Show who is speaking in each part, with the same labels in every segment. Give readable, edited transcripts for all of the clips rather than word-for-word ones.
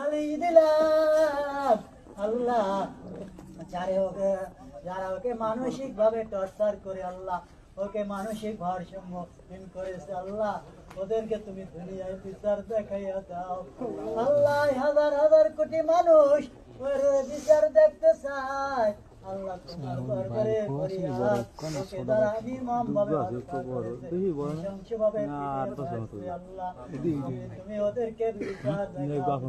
Speaker 1: পালিয়ে দিলাম আল্লাহ। যারা ওকে মানসিক ভাবে টর্চার করে আল্লাহ, ওকে মানসিক ভারসাম্যহীন করেছে আল্লাহ, ওদেরকে তুমি দুনিয়ায় বিচার দেখাইয়া দাও আল্লাহ। হাজার হাজার কোটি মানুষ ওর বিচার দেখতে চায় আল্লাহ। তোমার দরবারে ফরিয়াদ, ওকে যারা নির্মমভাবে হত্যা করেছে, নৃশংসভাবে পিটিয়েছে আল্লাহ, তুমি ওদেরকে বিচার দেখাও।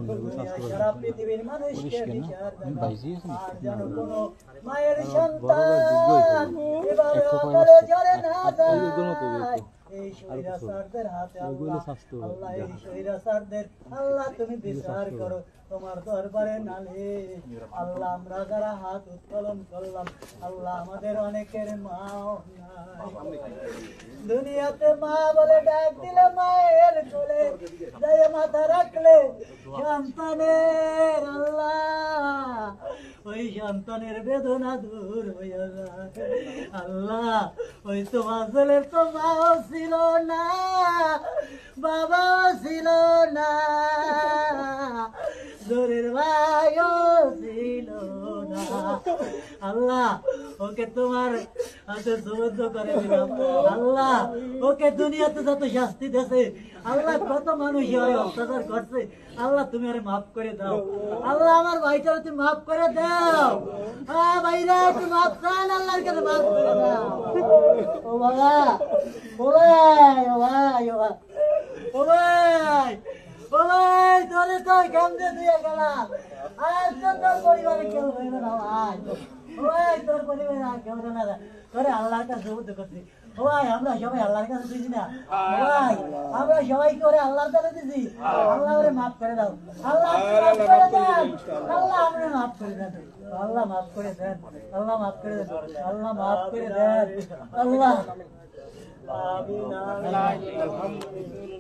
Speaker 1: সারা পৃথিবীর মানুষকে বিচার দেখাও। আর যেন কোনো মায়ের সন্তান এবারে অকালে ঝরে না যায় এই স্বৈরাচারদের হাতে আল্লাহ। আল্লাহ এই স্বৈরাচারদের আল্লাহ তুমি বিচার করো তোমার দরবারে নালিশ আল্লাহ। আমরা যারা হাত উত্তোলন করলাম আল্লাহ, আমাদের অনেকের মাও নাই, দুনিয়াতে মা বলে ডাক দিলে মায়ের কোলে যায় মাথা রাখলে সন্তানের আল্লাহ ওই সন্তানের বেদনা দূর হইয়া যায় আল্লাহ। ওই তোমার ছেলের তো মাও ছিল না, বাবাও ছিল না, দূরের ভাইও ছিল না আল্লাহ। ওকে তোমার হাতে সুবদ্ধ করে দিলাম আল্লাহ। ওকে দুনিয়াতে যত শাস্তি দিয়েছে আল্লাহ, কত মানুষ অত্যাচার করছে আল্লাহ, তুমি আরে মাফ করে দাও আল্লাহ। আমার ভাইটার তুমি মাফ করে দাও ভাইরা, তুমি মাফ চান আল্লাহর কাছে মাফ করে দাও। ও বাবা, ও ভাই, ও ভাই, ও ভাই, ও ভাই, ও ভাই, তোরে তো কেমনে দিয়ে গেলাম, আজ তো তোর পরিবারে কেউ হইবে না ভাই। ও ভাই, তোর পরিবারে আর কেউ না, তোরে আল্লাহর কাছে সুবদ্ধ করছি। ও ভাই, আমরা সবাই আল্লাহর কাছে দিছি না ভাই, আমরা সবাই করে আল্লাহর কাছে দিছি। আল্লাহ ওরে মাফ করে দাও আল্লাহ, মাফ করে দেন আল্লাহ, আমরা মাফ করে দেন আল্লাহ, মাফ করে দেন আল্লাহ, মাফ করে দেন আল্লাহ, মাফ করে দেন আল্লাহ। আমিন আমিন।